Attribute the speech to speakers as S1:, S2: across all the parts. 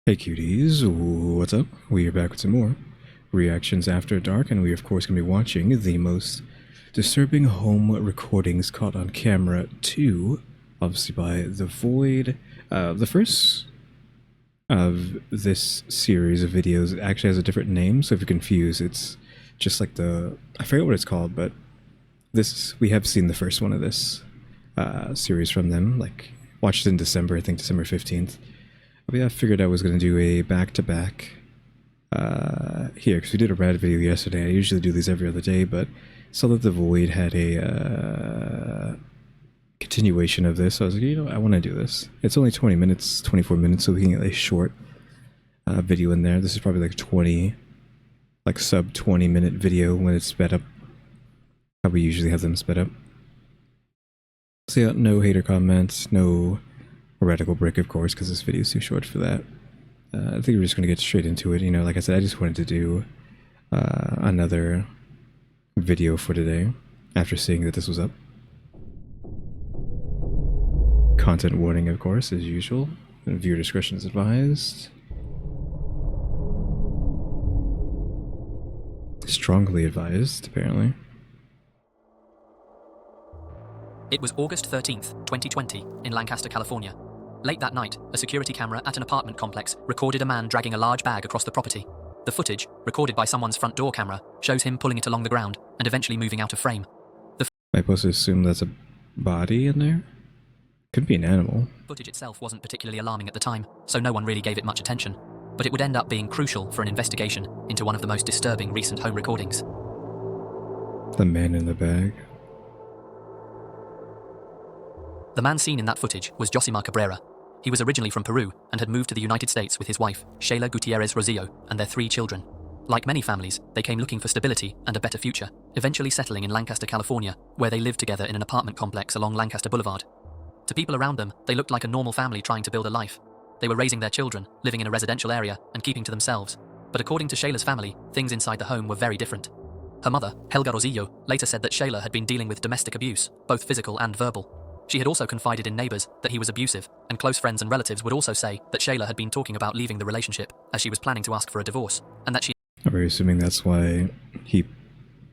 S1: Hey cuties, what's up? We are back with some more reactions after dark, and we of course going to be watching the most disturbing home recordings caught on camera 2, obviously by The Void. The first of this series of videos actually has a different name, so if you're confused, it's just like I forget what it's called, but we have seen the first one of this series from them, like watched it in December, I think December 15th. But yeah, I figured I was going to do a back-to-back here, because we did a R.A.D video yesterday. I usually do these every other day, but saw that The Void had a continuation of this, so I was like, you know, I want to do this. It's only 20 minutes, 24 minutes, so we can get a short video in there. This is probably like sub 20 minute video when it's sped up. How we usually have them sped up. So yeah, no hater comments, no radical break, of course, because this video is too short for that. I think we're just going to get straight into it. You know, like I said, I just wanted to do another video for today after seeing that this was up. Content warning, of course, as usual. And viewer discretion is advised. Strongly advised, apparently.
S2: It was August 13th, 2020, in Lancaster, California. Late that night, a security camera at an apartment complex recorded a man dragging a large bag across the property. The footage, recorded by someone's front door camera, shows him pulling it along the ground and eventually moving out of frame.
S1: Am I supposed to assume that's a body in there? Could be an animal.
S2: Footage itself wasn't particularly alarming at the time, so no one really gave it much attention. But it would end up being crucial for an investigation into one of the most disturbing recent home recordings.
S1: The man in the bag.
S2: The man seen in that footage was Josimar Cabrera. He was originally from Peru and had moved to the United States with his wife, Shayla Gutierrez Rosillo, and their 3 children. Like many families, they came looking for stability and a better future, eventually settling in Lancaster, California, where they lived together in an apartment complex along Lancaster Boulevard. To people around them, they looked like a normal family trying to build a life. They were raising their children, living in a residential area, and keeping to themselves. But according to Shayla's family, things inside the home were very different. Her mother, Helga Rosillo, later said that Shayla had been dealing with domestic abuse, both physical and verbal. She had also confided in neighbors that he was abusive, and close friends and relatives would also say that Shayla had been talking about leaving the relationship, as she was planning to ask for a divorce, and that she
S1: Are we assuming that's why he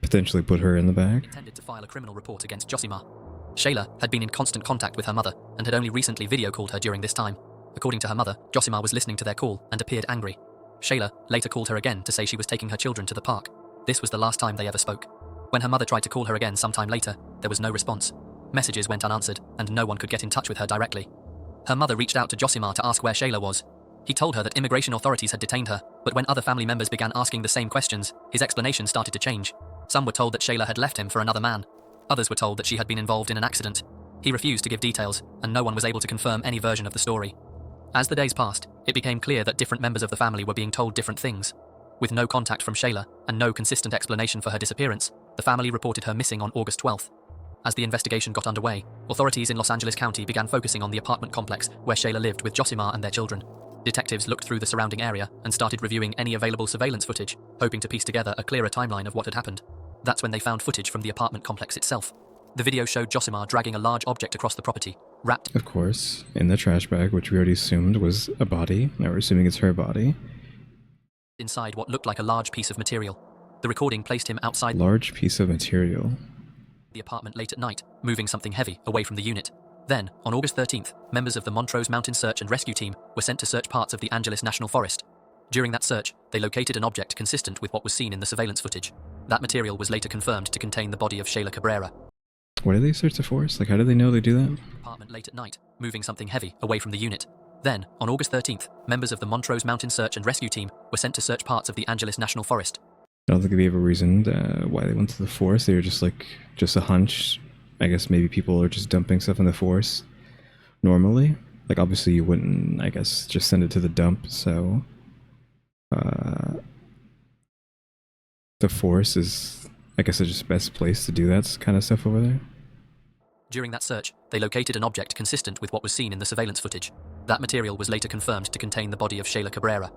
S1: potentially put her in the bag?
S2: intended to file a criminal report against Josimar. Shayla had been in constant contact with her mother, and had only recently video called her during this time. According to her mother, Josimar was listening to their call and appeared angry. Shayla later called her again to say she was taking her children to the park. This was the last time they ever spoke. When her mother tried to call her again sometime later, there was no response. Messages went unanswered, and no one could get in touch with her directly. Her mother reached out to Josimar to ask where Shayla was. He told her that immigration authorities had detained her, but when other family members began asking the same questions, his explanation started to change. Some were told that Shayla had left him for another man. Others were told that she had been involved in an accident. He refused to give details, and no one was able to confirm any version of the story. As the days passed, it became clear that different members of the family were being told different things. With no contact from Shayla, and no consistent explanation for her disappearance, the family reported her missing on August 12th. As the investigation got underway, authorities in Los Angeles County began focusing on the apartment complex where Shayla lived with Josimar and their children. Detectives looked through the surrounding area and started reviewing any available surveillance footage, hoping to piece together a clearer timeline of what had happened. That's when they found footage from the apartment complex itself. The video showed Josimar dragging a large object across the property, wrapped,
S1: Of course, in the trash bag, which we already assumed was a body. Now we're assuming it's her body.
S2: inside what looked like a large piece of material. The recording placed him outside
S1: Large piece of material.
S2: the apartment late at night, moving something heavy away from the unit. Then, on August 13th, members of the Montrose Mountain Search and Rescue Team were sent to search parts of the Angeles National Forest. During that search, they located an object consistent with what was seen in the surveillance footage. That material was later confirmed to contain the body of Shayla Cabrera.
S1: Why did they search the forest? Like, how did they know they do that?
S2: Apartment late at night, moving something heavy away from the unit. Then, on August 13th, members of the Montrose Mountain Search and Rescue Team were sent to search parts of the Angeles National Forest.
S1: I don't think they ever reasoned why they went to the forest. They were just a hunch. I guess maybe people are just dumping stuff in the forest normally. Like, obviously you wouldn't, I guess, just send it to the dump, so the forest is, I guess, just the best place to do that kind of stuff over there.
S2: During that search, they located an object consistent with what was seen in the surveillance footage. That material was later confirmed to contain the body of Shayla Cabrera.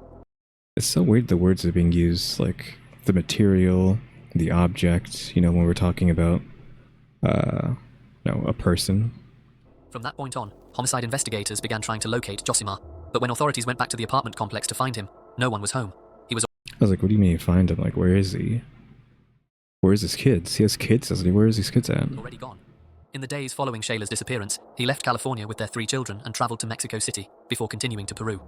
S1: It's so weird the words are being used, like the material, the object, you know, when we're talking about a person.
S2: From that point on, homicide investigators began trying to locate Josimar, But when authorities went back to the apartment complex to find him, no one was home. He was
S1: I was like, what do you mean you find him? Like, where is he? Where's his kids? He has kids, doesn't he? Where is his kids at?
S2: already gone. In the days following Shayla's disappearance, he left California with their 3 children and traveled to Mexico City before continuing to Peru.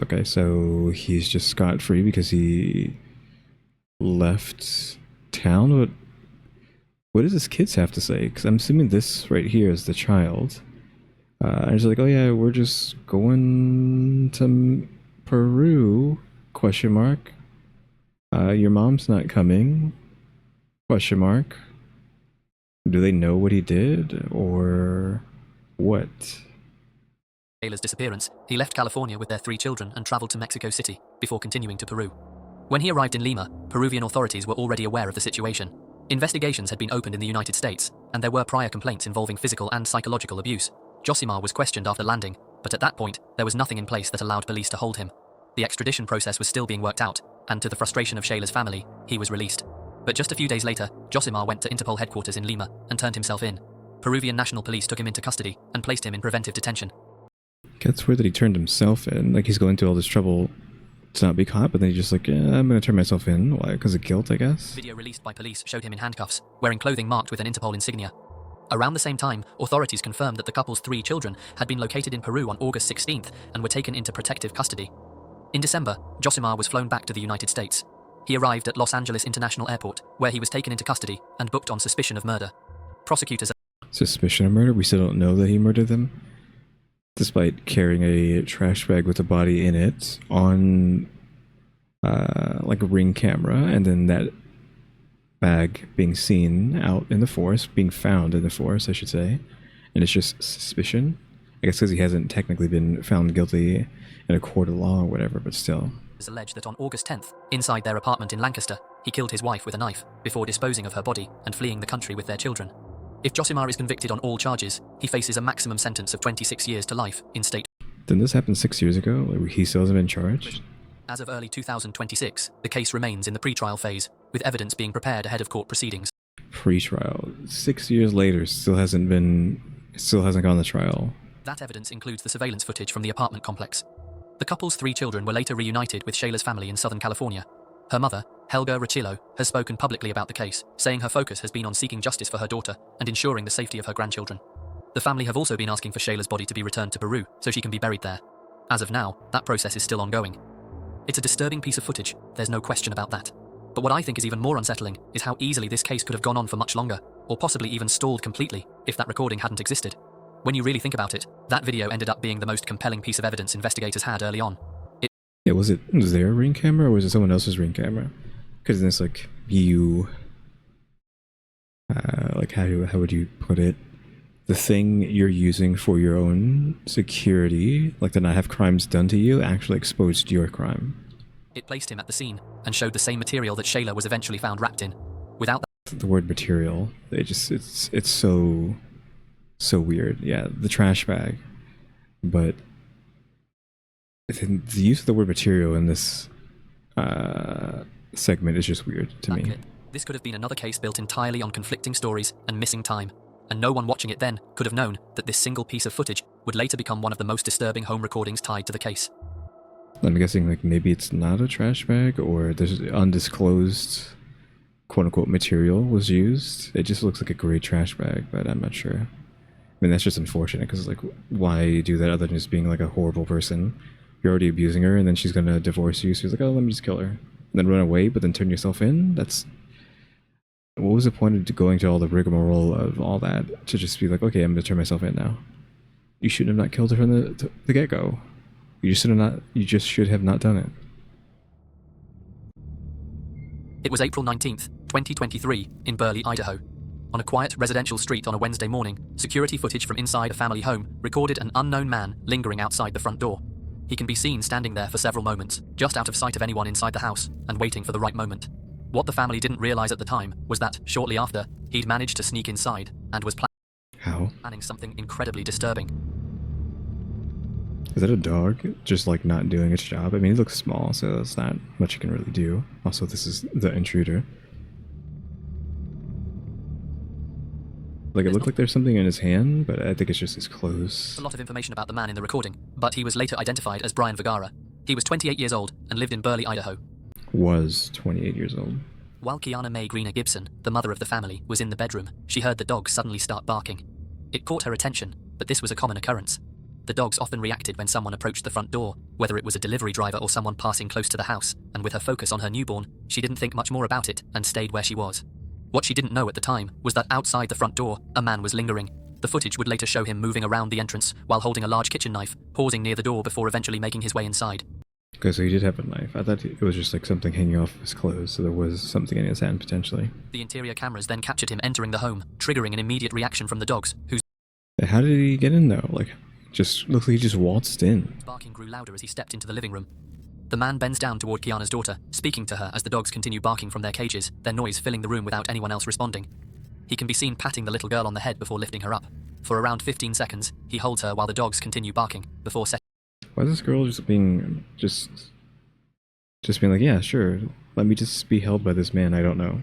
S1: Okay, so he's just scot-free because he left town? What does his kids have to say? Because I'm assuming this right here is the child. And he's like, oh yeah, we're just going to Peru, question mark. Your mom's not coming, question mark. Do they know what he did, or what?
S2: Shayla's disappearance, he left California with their 3 children and traveled to Mexico City before continuing to Peru. When he arrived in Lima, Peruvian authorities were already aware of the situation. Investigations had been opened in the United States, and there were prior complaints involving physical and psychological abuse. Josimar was questioned after landing, but at that point, there was nothing in place that allowed police to hold him. The extradition process was still being worked out, and to the frustration of Shayla's family, he was released. But just a few days later, Josimar went to Interpol headquarters in Lima and turned himself in. Peruvian National Police took him into custody and placed him in preventive detention.
S1: That's weird that he turned himself in. Like, he's going through all this trouble to not be caught, but then he's just like, yeah, I'm gonna turn myself in. Why? Because of guilt, I guess?
S2: Video released by police showed him in handcuffs, wearing clothing marked with an Interpol insignia. Around the same time, authorities confirmed that the couple's 3 children had been located in Peru on August 16th and were taken into protective custody. In December, Josimar was flown back to the United States. He arrived at Los Angeles International Airport, where he was taken into custody and booked on suspicion of murder. Prosecutors...
S1: Suspicion of murder? We still don't know that he murdered them? Despite carrying a trash bag with a body in it on, like a Ring camera, and then that bag being seen out in the forest, being found in the forest, I should say, and it's just suspicion. I guess because he hasn't technically been found guilty in a court of law or whatever, but still.
S2: Alleged that on August 10th, inside their apartment in Lancaster, he killed his wife with a knife before disposing of her body and fleeing the country with their children. If Josimar is convicted on all charges, he faces a maximum sentence of 26 years to life in state.
S1: Didn't this happen 6 years ago? Like, he still hasn't been charged?
S2: As of early 2026, the case remains in the pre-trial phase, with evidence being prepared ahead of court proceedings.
S1: Pre-trial. 6 years later, still hasn't gone to trial.
S2: That evidence includes the surveillance footage from the apartment complex. The couple's 3 children were later reunited with Shayla's family in Southern California. Her mother, Helga Rachillo, has spoken publicly about the case, saying her focus has been on seeking justice for her daughter and ensuring the safety of her grandchildren. The family have also been asking for Shayla's body to be returned to Peru so she can be buried there. As of now, that process is still ongoing. It's a disturbing piece of footage, there's no question about that. But what I think is even more unsettling is how easily this case could have gone on for much longer, or possibly even stalled completely, if that recording hadn't existed. When you really think about it, that video ended up being the most compelling piece of evidence investigators had early on.
S1: Yeah, was there a Ring camera, or was it someone else's Ring camera? Because then it's like, like how would you put it? The thing you're using for your own security, like to not have crimes done to you, actually exposed your crime.
S2: It placed him at the scene and showed the same material that Shayla was eventually found wrapped in. Without that,
S1: the word material, it's so weird. Yeah, the trash bag, but the use of the word material in this segment is just weird to me.
S2: clip, this could have been another case built entirely on conflicting stories and missing time, and no one watching it then could have known that this single piece of footage would later become one of the most disturbing home recordings tied to the case.
S1: I'm guessing like maybe it's not a trash bag, or there's undisclosed quote-unquote material was used. It just looks like a gray trash bag, but I'm not sure. I mean, that's just unfortunate, because like, why do that other than just being like a horrible person? You're already abusing her, and then she's gonna divorce you, so she's like, oh, let me just kill her. And then run away, but then turn yourself in? That's... What was the point of going to all the rigmarole of all that to just be like, okay, I'm gonna turn myself in now? You shouldn't have not killed her from the get-go. You just should have not done it.
S2: It was April 19th, 2023, in Burley, Idaho. On a quiet residential street on a Wednesday morning, security footage from inside a family home recorded an unknown man lingering outside the front door. He can be seen standing there for several moments, just out of sight of anyone inside the house, and waiting for the right moment. What the family didn't realize at the time was that, shortly after, he'd managed to sneak inside and was planning something incredibly disturbing.
S1: Is that a dog just like not doing its job? I mean, he looks small, so that's not much you can really do. Also, this is the intruder. Like, it
S2: There's
S1: looked like there's something in his hand, but I think it's just his clothes.
S2: a lot of information about the man in the recording, but he was later identified as Brian Vergara. He was 28 years old and lived in Burley, Idaho.
S1: Was 28 years old.
S2: While Kiana Mae Greener Gibson, the mother of the family, was in the bedroom, she heard the dogs suddenly start barking. It caught her attention, but this was a common occurrence. The dogs often reacted when someone approached the front door, whether it was a delivery driver or someone passing close to the house, and with her focus on her newborn, she didn't think much more about it and stayed where she was. What she didn't know at the time was that outside the front door, a man was lingering. The footage would later show him moving around the entrance while holding a large kitchen knife, pausing near the door before eventually making his way inside.
S1: Okay, so he did have a knife. I thought it was just like something hanging off his clothes, so there was something in his hand potentially.
S2: The interior cameras then captured him entering the home, triggering an immediate reaction from the dogs, whose
S1: How did he get in though? Like, just looks like he just waltzed in.
S2: barking grew louder as he stepped into the living room. The man bends down toward Kiana's daughter, speaking to her as the dogs continue barking from their cages, their noise filling the room without anyone else responding. He can be seen patting the little girl on the head before lifting her up. For around 15 seconds, he holds her while the dogs continue barking, before setting.
S1: Why is this girl just being like, yeah, sure, let me just be held by this man I don't know?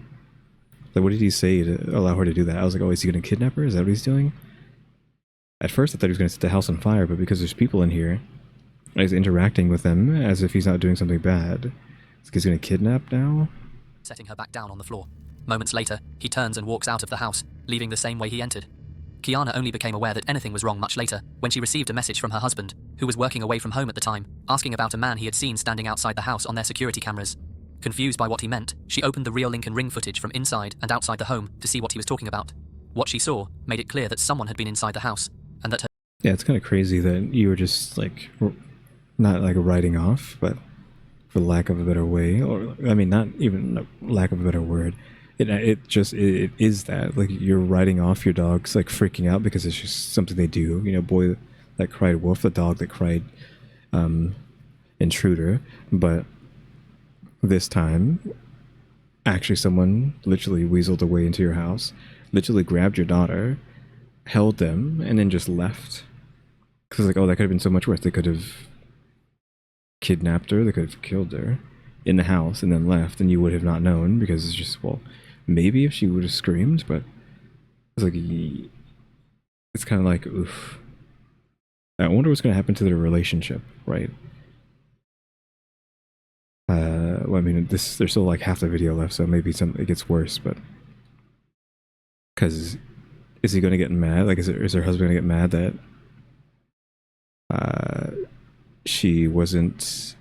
S1: Like, what did he say to allow her to do that? I was like, oh, is he gonna kidnap her? Is that what he's doing? At first I thought he was gonna set the house on fire, but because there's people in here, he's interacting with them as if he's not doing something bad. He's gonna kidnap now?
S2: Setting her back down on the floor. Moments later, he turns and walks out of the house, leaving the same way he entered. Kiana only became aware that anything was wrong much later, when she received a message from her husband, who was working away from home at the time, asking about a man he had seen standing outside the house on their security cameras. Confused by what he meant, she opened the real Lincoln Ring footage from inside and outside the home to see what he was talking about. What she saw made it clear that someone had been inside the house, and that her...
S1: Yeah, it's kind of crazy that you were just like, not like writing off, but for lack of a better way, or I mean, not even lack of a better word, it is that, like, you're writing off your dogs like freaking out because it's just something they do. You know, boy that cried wolf, the dog that cried intruder. But this time, actually, someone literally weaseled away into your house, literally grabbed your daughter, held them, and then just left. Because like, oh, that could have been so much worse. They could have kidnapped her, they could have killed her in the house and then left, and you would have not known, because it's just, well, maybe if she would have screamed, but it's like, it's kind of like, oof. I wonder what's going to happen to their relationship, right? Well, I mean, there's still like half the video left, so maybe it gets worse, but because is he going to get mad? Like, is her husband going to get mad that she wasn't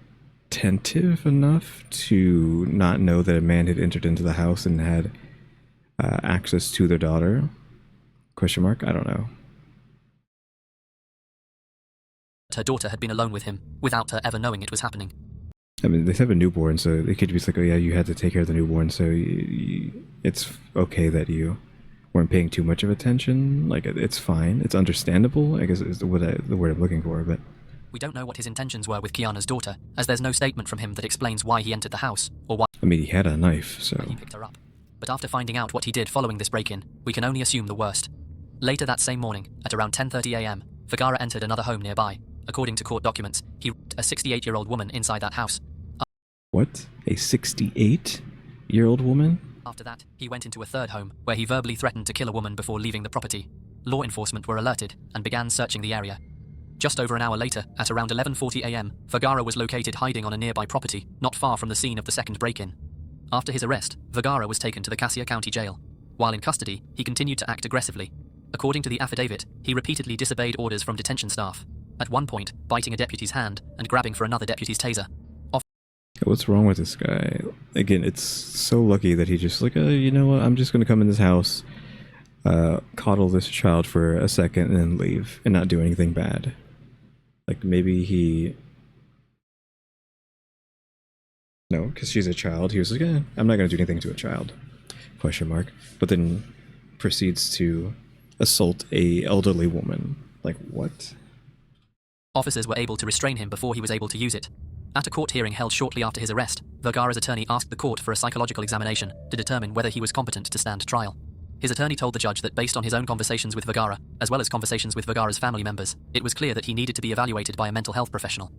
S1: attentive enough to not know that a man had entered into the house and had access to their daughter? Question mark? I don't know.
S2: Her daughter had been alone with him, without her ever knowing it was happening.
S1: I mean, they have a newborn, so it could be like, oh yeah, you had to take care of the newborn, so it's okay that you weren't paying too much of attention. Like, it's fine. It's understandable, I guess is the word I'm looking for, but...
S2: We don't know what his intentions were with Kiana's daughter, as there's no statement from him that explains why he entered the house, or why
S1: I mean, he had a knife, so...
S2: he picked her up. But after finding out what he did following this break-in, we can only assume the worst. Later that same morning, at around 10:30 a.m., Vergara entered another home nearby. According to court documents, he raped a 68-year-old woman inside that house.
S1: What? A 68-year-old woman?
S2: After that, he went into a third home, where he verbally threatened to kill a woman before leaving the property. Law enforcement were alerted, and began searching the area. Just over an hour later, at around 11:40 a.m., Vergara was located hiding on a nearby property, not far from the scene of the second break-in. After his arrest, Vergara was taken to the Cassia County Jail. While in custody, he continued to act aggressively. According to the affidavit, he repeatedly disobeyed orders from detention staff, at one point biting a deputy's hand and grabbing for another deputy's taser.
S1: What's wrong with this guy? Again, it's so lucky that he just like, you know what, I'm just going to come in this house, coddle this child for a second and then leave and not do anything bad. Like, maybe no, because she's a child. He was like, I'm not going to do anything to a child. Question mark. But then proceeds to assault a elderly woman. Like, what?
S2: Officers were able to restrain him before he was able to use it. At a court hearing held shortly after his arrest, Vergara's attorney asked the court for a psychological examination to determine whether he was competent to stand trial. His attorney told the judge that based on his own conversations with Vergara, as well as conversations with Vergara's family members, it was clear that he needed to be evaluated by a mental health professional.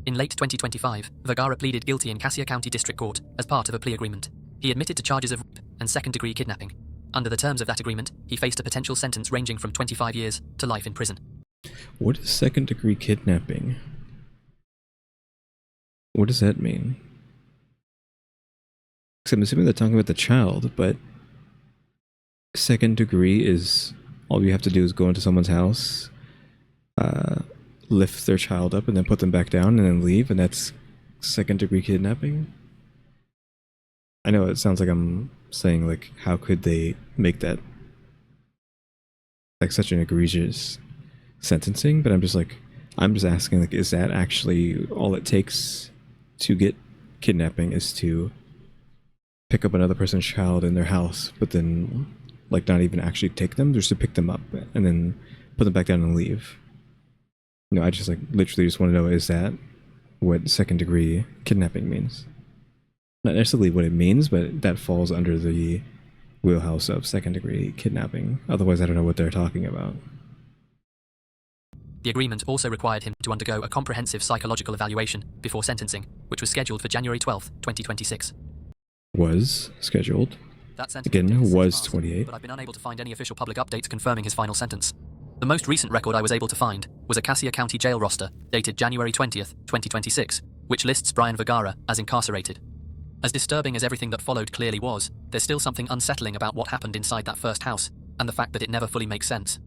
S2: In late 2025, Vergara pleaded guilty in Cassia County District Court as part of a plea agreement. He admitted to charges of rape and second-degree kidnapping. Under the terms of that agreement, he faced a potential sentence ranging from 25 years to life in prison.
S1: What is second-degree kidnapping? What does that mean? Because I'm assuming they're talking about the child, but second degree is all you have to do is go into someone's house, lift their child up, and then put them back down, and then leave, and that's second-degree kidnapping? I know it sounds like I'm saying, like, how could they make that like such an egregious sentencing? But I'm just asking, like, is that actually all it takes to get kidnapping, is to pick up another person's child in their house, but then like not even actually take them, just to pick them up and then put them back down and leave? You know, I just like literally just want to know, is that what second degree kidnapping means? Not necessarily what it means, but that falls under the wheelhouse of second degree kidnapping. Otherwise, I don't know what they're talking about.
S2: The agreement also required him to undergo a comprehensive psychological evaluation before sentencing, which was scheduled for January 12, 2026.
S1: Was scheduled.
S2: That sentence
S1: Again, was
S2: passed,
S1: 28.
S2: but I've been unable to find any official public updates confirming his final sentence. The most recent record I was able to find was a Cassia County jail roster dated January 20th, 2026, which lists Brian Vergara as incarcerated. As disturbing as everything that followed clearly was, there's still something unsettling about what happened inside that first house, and the fact that it never fully makes sense.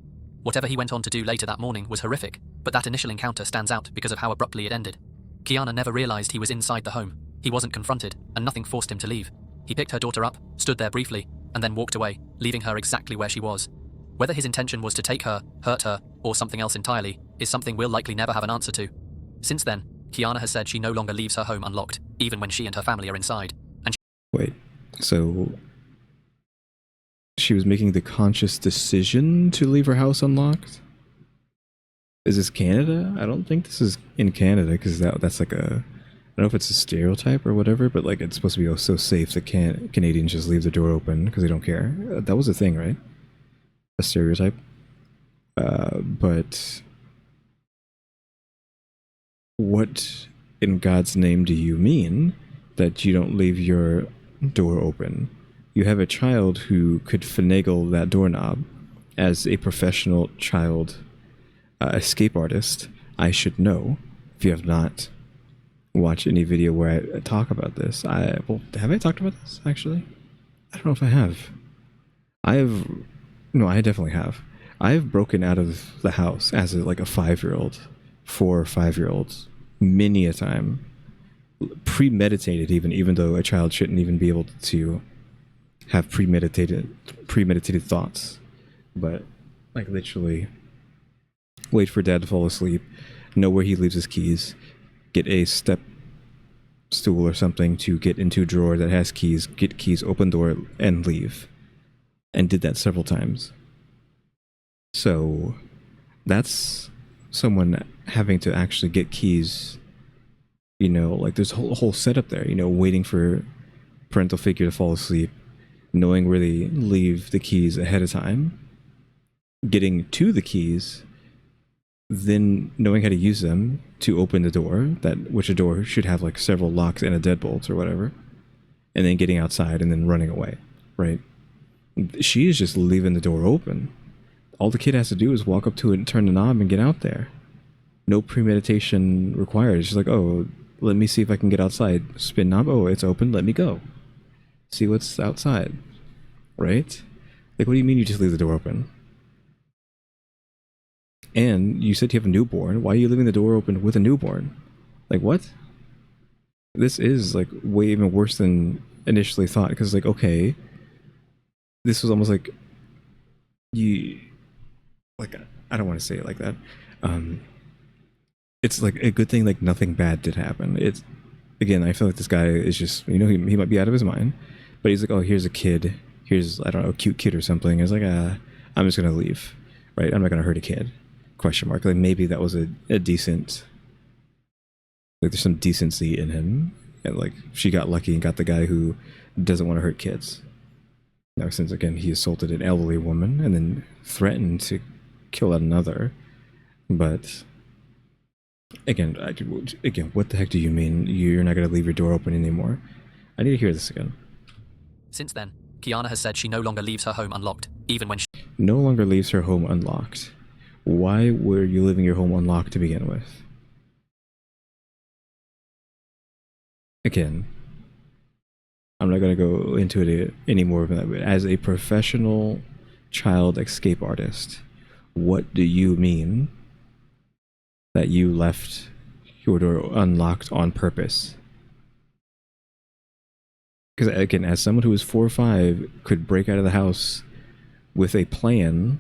S2: Whatever he went on to do later that morning was horrific, but that initial encounter stands out because of how abruptly it ended. Kiana never realized he was inside the home. He wasn't confronted, and nothing forced him to leave. He picked her daughter up, stood there briefly, and then walked away, leaving her exactly where she was. Whether his intention was to take her, hurt her, or something else entirely, is something we'll likely never have an answer to. Since then, Kiana has said she no longer leaves her home unlocked, even when she and her family are inside. And
S1: Wait, so she was making the conscious decision to leave her house unlocked? Is this Canada? I don't think this is in Canada, because that's like a, I don't know if it's a stereotype or whatever, but like it's supposed to be so safe that Canadians just leave the door open because they don't care. That was a thing, right? A stereotype. But what in God's name do you mean that you don't leave your door open? You have a child who could finagle that doorknob. As a professional child escape artist, I should know. If you have not watched any video where I talk about this, well, have I talked about this actually? I don't know if I have. No, I definitely have. I have broken out of the house as like a 5-year-old, 4 or 5-year-olds, many a time, premeditated, even though a child shouldn't even be able to have premeditated thoughts. But like literally wait for dad to fall asleep, know where he leaves his keys, get a step stool or something to get into a drawer that has keys, get keys, open door, and leave. And did that several times. So that's someone having to actually get keys, you know, like there's a whole setup there, you know, waiting for parental figure to fall asleep, knowing where they leave the keys ahead of time, getting to the keys, then knowing how to use them to open the door, which a door should have like several locks and a deadbolt or whatever, and then getting outside and then running away, right? She is just leaving the door open. All the kid has to do is walk up to it and turn the knob and get out there. No premeditation required. It's just like, oh, let me see if I can get outside. Spin knob, oh, it's open, let me go. See what's outside, right? Like, what do you mean you just leave the door open? And you said you have a newborn. Why are you leaving the door open with a newborn? Like, what? This is, like, way even worse than initially thought. Because, like, okay, this was almost like you... Like, I don't want to say it like that. It's, like, a good thing, like, nothing bad did happen. It's... Again, I feel like this guy is just... You know, he might be out of his mind. But he's like, oh, here's a kid. Here's, I don't know, a cute kid or something. It's like, I'm just going to leave. Right? I'm not going to hurt a kid. Question mark. Like, maybe that was a decent, like, there's some decency in him, and like she got lucky and got the guy who doesn't want to hurt kids. Now, since again he assaulted an elderly woman and then threatened to kill another, but again, what the heck do you mean you're not going to leave your door open anymore? I need to hear this again.
S2: Since then, Kiana has said she no longer leaves her home unlocked, even when she
S1: No longer leaves her home unlocked. Why were you leaving your home unlocked to begin with? Again, I'm not going to go into it any more of that. But as a professional child escape artist, what do you mean that you left your door unlocked on purpose? Because again, as someone who is 4 or 5 could break out of the house with a plan,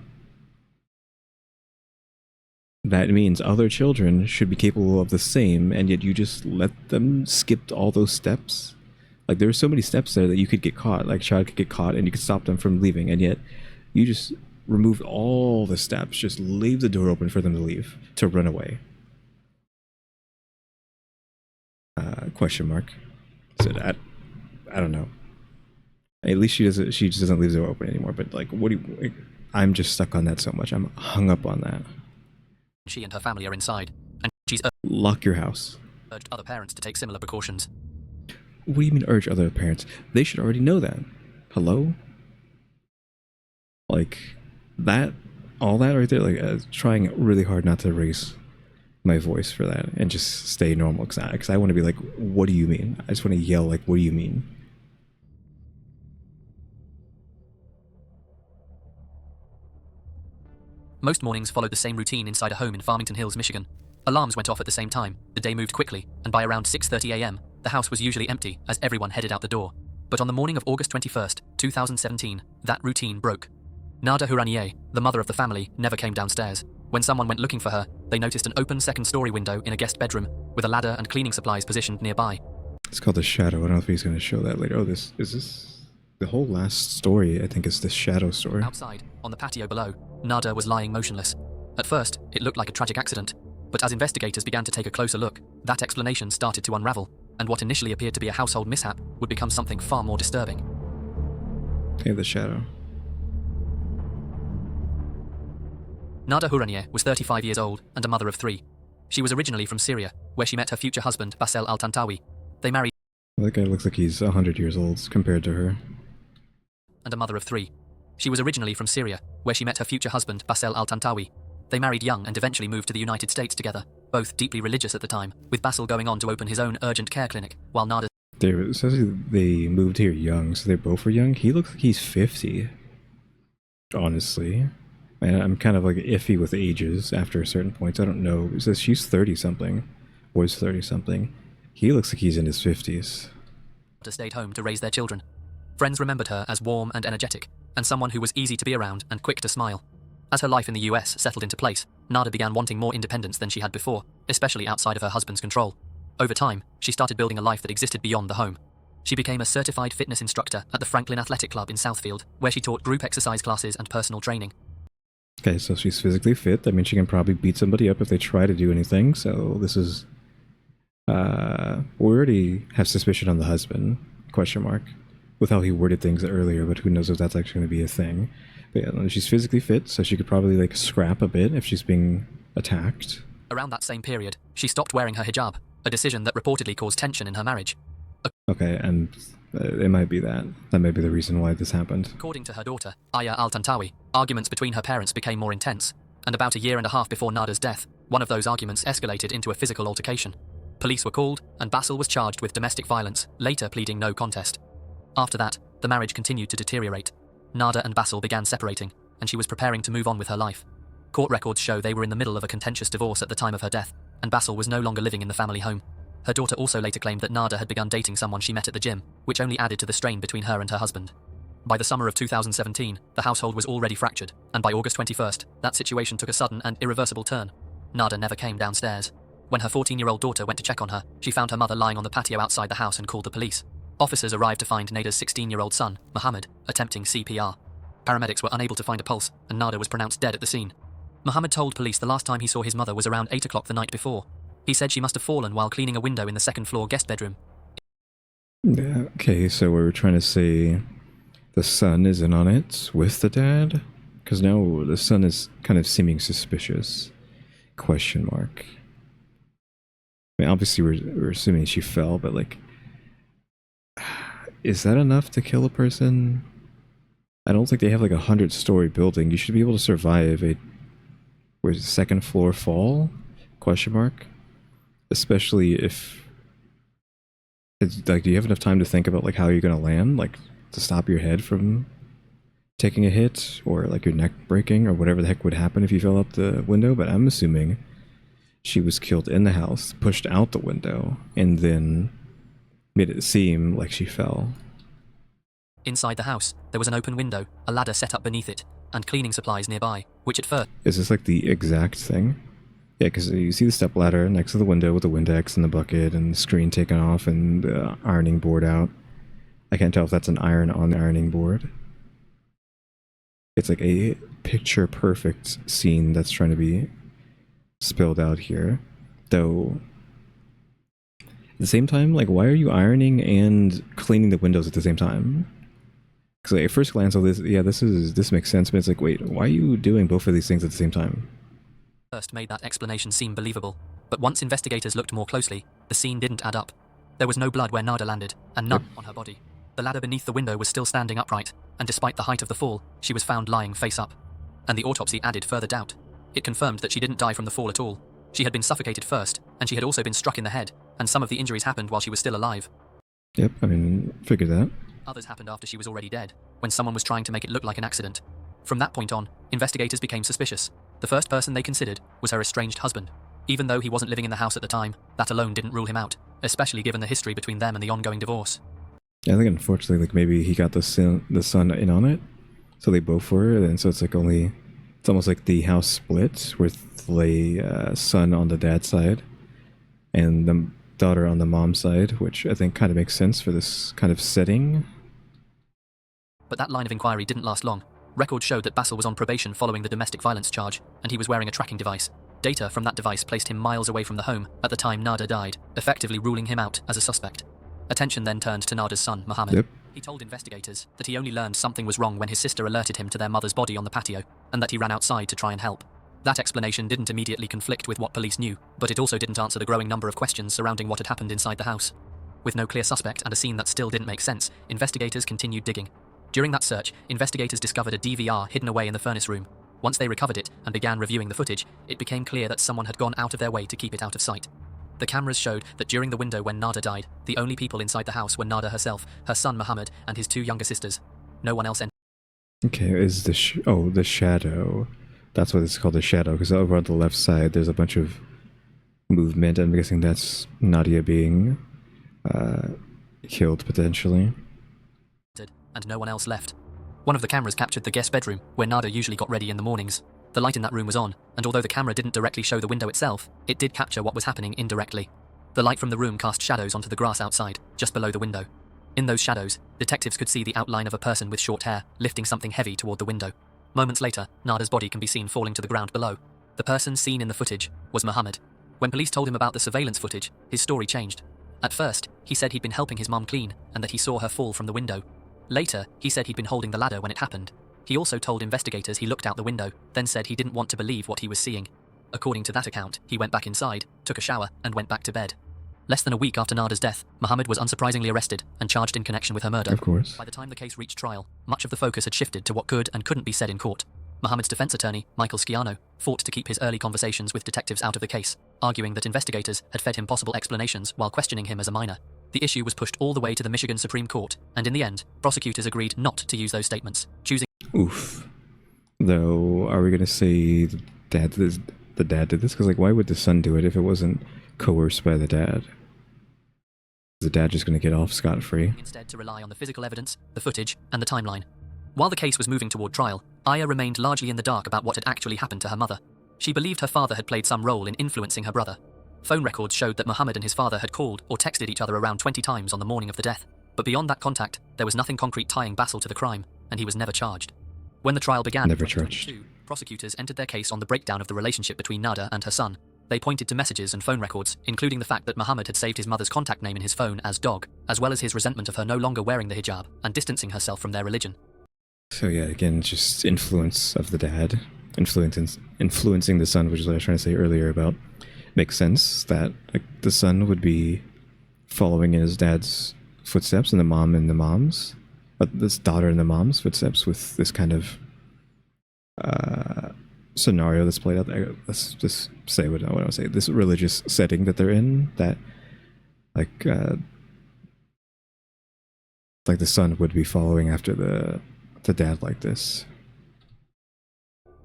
S1: that means other children should be capable of the same, and yet you just let them skip all those steps. Like, there are so many steps there that you could get caught. Like, a child could get caught and you could stop them from leaving, and yet you just removed all the steps, just leave the door open for them to leave, to run away. Question mark. So I don't know. At least she just doesn't leave the door open anymore. But like, what do you? I'm just stuck on that so much. I'm hung up on that.
S2: she and her family are inside, and she's
S1: Lock your house.
S2: urged other parents to take similar precautions.
S1: What do you mean urge other parents? They should already know that. Hello? Like, that, all that right there, like, trying really hard not to raise my voice for that and just stay normal, because I want to be like, what do you mean? I just want to yell, like, what do you mean?
S2: Most mornings followed the same routine inside a home in Farmington Hills, Michigan. Alarms went off at the same time, the day moved quickly, and by around 6:30 a.m., the house was usually empty as everyone headed out the door. But on the morning of August 21st, 2017, that routine broke. Nada Houranier, the mother of the family, never came downstairs. When someone went looking for her, they noticed an open second-story window in a guest bedroom, with a ladder and cleaning supplies positioned nearby.
S1: It's called The Shadow. I don't know if he's going to show that later. Oh, is this... The whole last story, I think, is this shadow story.
S2: Outside, on the patio below, Nada was lying motionless. At first, it looked like a tragic accident, but as investigators began to take a closer look, that explanation started to unravel, and what initially appeared to be a household mishap would become something far more disturbing.
S1: Okay, The Shadow.
S2: Nada Houranier was 35 years old and a mother of 3. She was originally from Syria, where she met her future husband, Bassel Al-Tantawi. They married,
S1: That guy looks like he's 100 years old compared to her.
S2: and a mother of 3. She was originally from Syria, where she met her future husband, Bassel Al-Tantawi. They married young and eventually moved to the United States together, both deeply religious at the time, with Bassel going on to open his own urgent care clinic, while Nada...
S1: It says they moved here young, so they both were young. He looks like he's 50. Honestly. And I'm kind of like iffy with ages after a certain point. I don't know. It says she's 30-something. Was 30-something. He looks like he's in his 50s.
S2: stayed home to raise their children. Friends remembered her as warm and energetic, and someone who was easy to be around and quick to smile. As her life in the US settled into place, Nada began wanting more independence than she had before, especially outside of her husband's control. Over time, she started building a life that existed beyond the home. She became a certified fitness instructor at the Franklin Athletic Club in Southfield, where she taught group exercise classes and personal training.
S1: Okay, so she's physically fit. I mean, she can probably beat somebody up if they try to do anything, so this is... we already have suspicion on the husband, question mark, with how he worded things earlier, but who knows if that's actually going to be a thing. But yeah, she's physically fit, so she could probably, like, scrap a bit if she's being attacked.
S2: Around that same period, she stopped wearing her hijab, a decision that reportedly caused tension in her marriage.
S1: Okay, and it might be that. That may be the reason why this happened.
S2: According to her daughter, Aya Al-Tantawi, arguments between her parents became more intense, and about a year and a half before Nada's death, one of those arguments escalated into a physical altercation. Police were called, and Bassel was charged with domestic violence, later pleading no contest. After that, the marriage continued to deteriorate. Nada and Bassel began separating, and she was preparing to move on with her life. Court records show they were in the middle of a contentious divorce at the time of her death, and Bassel was no longer living in the family home. Her daughter also later claimed that Nada had begun dating someone she met at the gym, which only added to the strain between her and her husband. By the summer of 2017, the household was already fractured, and by August 21st, that situation took a sudden and irreversible turn. Nada never came downstairs. When her 14-year-old daughter went to check on her, she found her mother lying on the patio outside the house and called the police. Officers arrived to find Nada's 16-year-old son, Mohammed, attempting CPR. Paramedics were unable to find a pulse, and Nada was pronounced dead at the scene. Mohammed told police the last time he saw his mother was around 8 o'clock the night before. He said she must have fallen while cleaning a window in the second-floor guest bedroom.
S1: Yeah, okay, so we're trying to say the son is in on it with the dad? Because now the son is kind of seeming suspicious. Question mark. I mean, obviously we're assuming she fell, but like... Is that enough to kill a person? I don't think they have like 100-story building. You should be able to survive a second floor fall? Question mark. Especially if it's like, do you have enough time to think about like how you're gonna land, like to stop your head from taking a hit or like your neck breaking or whatever the heck would happen if you fell out the window? But I'm assuming she was killed in the house, pushed out the window, and then made it seem like she fell.
S2: Inside the house, there was an open window, a ladder set up beneath it, and cleaning supplies nearby, which at first...
S1: Is this like the exact thing? Yeah, because you see the step ladder next to the window with the Windex and the bucket and the screen taken off and the ironing board out. I can't tell if that's an iron on the ironing board. It's like a picture-perfect scene that's trying to be spilled out here. Though, at the same time, like, why are you ironing and cleaning the windows at the same time? Because like, at first glance, oh, this makes sense, but it's like, wait, why are you doing both of these things at the same time?
S2: First made that explanation seem believable, but once investigators looked more closely, the scene didn't add up. There was no blood where Nada landed, and none on her body. The ladder beneath the window was still standing upright, and despite the height of the fall, she was found lying face up. And the autopsy added further doubt. It confirmed that she didn't die from the fall at all. She had been suffocated first, and she had also been struck in the head, and some of the injuries happened while she was still alive.
S1: Yep, I mean, figure that.
S2: Others happened after she was already dead, when someone was trying to make it look like an accident. From that point on, investigators became suspicious. The first person they considered was her estranged husband. Even though he wasn't living in the house at the time, that alone didn't rule him out, especially given the history between them and the ongoing divorce.
S1: Yeah, I think unfortunately, like maybe he got the son in on it, so they both were, and so it's like it's almost like the house split with the son on the dad's side and the daughter on the mom's side, which I think kind of makes sense for this kind of setting.
S2: But that line of inquiry didn't last long. Records showed that Basil was on probation following the domestic violence charge, and he was wearing a tracking device. Data from that device placed him miles away from the home at the time Nada died, effectively ruling him out as a suspect. Attention then turned to Nada's son, Mohammed.
S1: Yep.
S2: He told investigators that he only learned something was wrong when his sister alerted him to their mother's body on the patio, and that he ran outside to try and help. That explanation didn't immediately conflict with what police knew, but it also didn't answer the growing number of questions surrounding what had happened inside the house. With no clear suspect and a scene that still didn't make sense, investigators continued digging. During that search, investigators discovered a DVR hidden away in the furnace room. Once they recovered it and began reviewing the footage, it became clear that someone had gone out of their way to keep it out of sight. The cameras showed that during the window when Nada died, the only people inside the house were Nada herself, her son Mohammed, and his two younger sisters. No one else entered.
S1: Okay, is the shadow. That's what it's called, the shadow, because over on the left side there's a bunch of movement. I'm guessing that's Nadia being killed potentially.
S2: And no one else left. One of the cameras captured the guest bedroom, where Nada usually got ready in the mornings. The light in that room was on, and although the camera didn't directly show the window itself, it did capture what was happening indirectly. The light from the room cast shadows onto the grass outside, just below the window. In those shadows, detectives could see the outline of a person with short hair, lifting something heavy toward the window. Moments later, Nada's body can be seen falling to the ground below. The person seen in the footage was Mohammed. When police told him about the surveillance footage, his story changed. At first, he said he'd been helping his mum clean, and that he saw her fall from the window. Later, he said he'd been holding the ladder when it happened. He also told investigators he looked out the window, then said he didn't want to believe what he was seeing. According to that account, he went back inside, took a shower, and went back to bed. Less than a week after Nada's death, Mohammed was unsurprisingly arrested and charged in connection with her murder.
S1: Of course.
S2: By the time the case reached trial, much of the focus had shifted to what could and couldn't be said in court. Mohammed's defense attorney, Michael Sciano, fought to keep his early conversations with detectives out of the case, arguing that investigators had fed him possible explanations while questioning him as a minor. The issue was pushed all the way to the Michigan Supreme Court, and in the end, prosecutors agreed not to use those statements, choosing...
S1: Oof. Though, are we going to say the dad did this? Because, like, why would the son do it if it wasn't coerced by the dad? Is the dad just going to get off scot-free?
S2: Instead to rely on the physical evidence, the footage, and the timeline. While the case was moving toward trial, Aya remained largely in the dark about what had actually happened to her mother. She believed her father had played some role in influencing her brother. Phone records showed that Mohammed and his father had called or texted each other around 20 times on the morning of the death. But beyond that contact, there was nothing concrete tying Basil to the crime, and he was never charged. When the trial began in 2022, prosecutors entered their case on the breakdown of the relationship between Nada and her son. They pointed to messages and phone records, including the fact that Mohammed had saved his mother's contact name in his phone as Dog, as well as his resentment of her no longer wearing the hijab and distancing herself from their religion.
S1: So yeah, again, just influence of the dad, influencing the son, which is what I was trying to say earlier about. Makes sense that like the son would be following in his dad's footsteps and the mom in the mom's. this daughter in the mom's footsteps with this kind of scenario that's played out there. Let's just say what I want to say. This religious setting that they're in, that like the son would be following after the dad like this.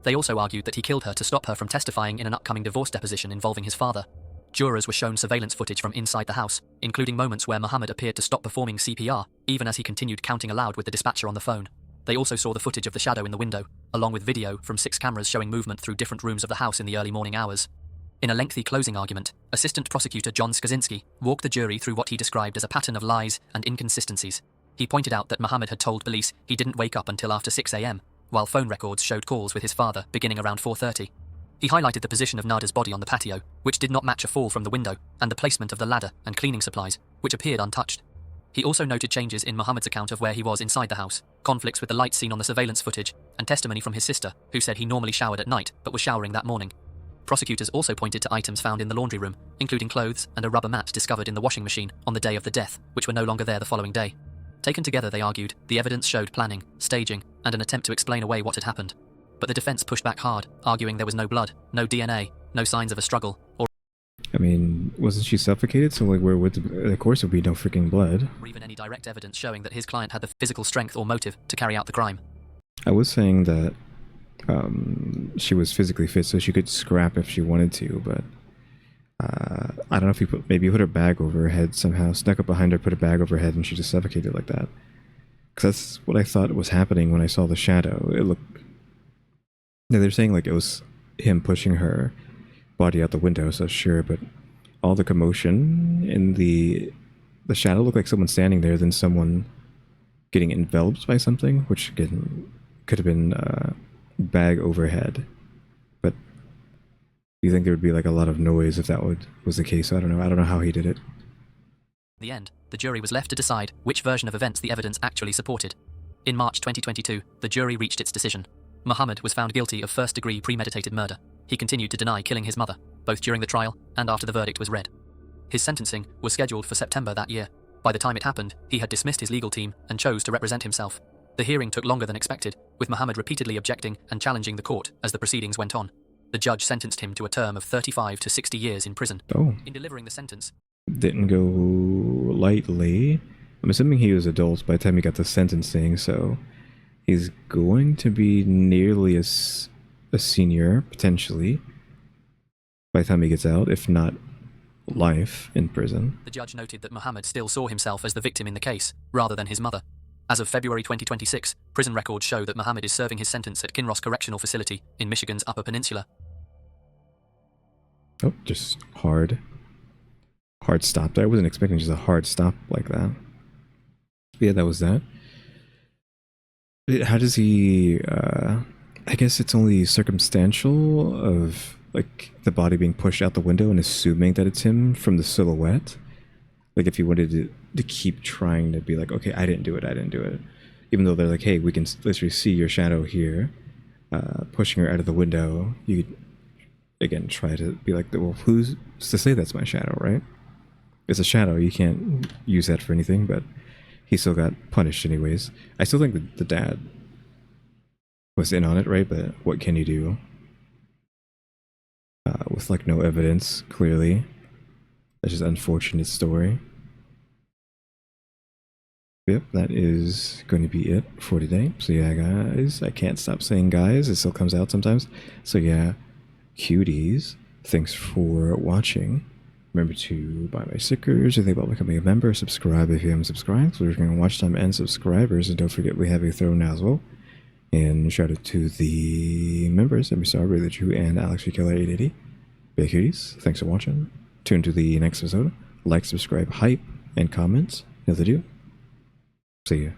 S2: They also argued that he killed her to stop her from testifying in an upcoming divorce deposition involving his father. Jurors were shown surveillance footage from inside the house, including moments where Muhammad appeared to stop performing CPR, even as he continued counting aloud with the dispatcher on the phone. They also saw the footage of the shadow in the window, along with video from 6 cameras showing movement through different rooms of the house in the early morning hours. In a lengthy closing argument, Assistant Prosecutor John Skaczynski walked the jury through what he described as a pattern of lies and inconsistencies. He pointed out that Muhammad had told police he didn't wake up until after 6 a.m., while phone records showed calls with his father beginning around 4:30. He highlighted the position of Nada's body on the patio, which did not match a fall from the window, and the placement of the ladder and cleaning supplies, which appeared untouched. He also noted changes in Muhammad's account of where he was inside the house, conflicts with the lights seen on the surveillance footage, and testimony from his sister, who said he normally showered at night but was showering that morning. Prosecutors also pointed to items found in the laundry room, including clothes and a rubber mat discovered in the washing machine on the day of the death, which were no longer there the following day. Taken together, they argued, the evidence showed planning, staging, and an attempt to explain away what had happened. But the defense pushed back hard, arguing there was no blood, no DNA, no signs of a struggle, or
S1: I mean, wasn't she suffocated? So like, where would of course there would be no freaking blood?
S2: or even any direct evidence showing that his client had the physical strength or motive to carry out the crime.
S1: I was saying that she was physically fit, so she could scrap if she wanted to, but I don't know if maybe put her bag over her head somehow, snuck up behind her, put a bag over her head, and she just suffocated like that. Because that's what I thought was happening when I saw the shadow. It looked... Yeah, they're saying like it was him pushing her body out the window, so sure, but all the commotion in the shadow looked like someone standing there, then someone getting enveloped by something, which again could have been bag overhead. But you think there would be like a lot of noise if that was the case? I don't know how he did it.
S2: In the end, the jury was left to decide which version of events the evidence actually supported. In March 2022, the jury reached its decision. Muhammad was found guilty of first-degree premeditated murder. He continued to deny killing his mother, both during the trial and after the verdict was read. His sentencing was scheduled for September that year. By the time it happened, he had dismissed his legal team and chose to represent himself. The hearing took longer than expected, with Muhammad repeatedly objecting and challenging the court as the proceedings went on. The judge sentenced him to a term of 35 to 60 years in prison.
S1: Oh.
S2: In delivering the sentence,
S1: Didn't go lightly. I'm assuming he was adult by the time he got the sentencing, so he's going to be nearly a senior, potentially, by the time he gets out, if not life in prison.
S2: the judge noted that Muhammad still saw himself as the victim in the case, rather than his mother. As of February 2026, prison records show that Muhammad is serving his sentence at Kinross Correctional Facility in Michigan's Upper Peninsula.
S1: Oh, just hard stop there. I wasn't expecting just a hard stop like that. But yeah, that was that. How does he... I guess it's only circumstantial of like the body being pushed out the window and assuming that it's him from the silhouette. Like if he wanted to keep trying to be like, okay, I didn't do it. Even though they're like, hey, we can literally see your shadow here, pushing her out of the window. You could, again, try to be like, well, who's to say that's my shadow, right? It's a shadow. You can't use that for anything, but he still got punished anyways. I still think that the dad was in on it, right? But what can you do? With like no evidence, clearly. That's just an unfortunate story. Yep, that is going to be it for today. So yeah, guys, I can't stop saying guys. It still comes out sometimes. So yeah, Kyuuties, thanks for watching. Remember to buy my stickers or think about becoming a member. Subscribe if you haven't subscribed. So we're going to watch time and subscribers. And don't forget we have a throw now as well. And shout out to the members, EmmyStarr, RaleyDrew, and alexgkiller 880. Big Kyuuties, thanks for watching. Tune to the next episode. Like, subscribe, hype, and comments. Know the do. See ya.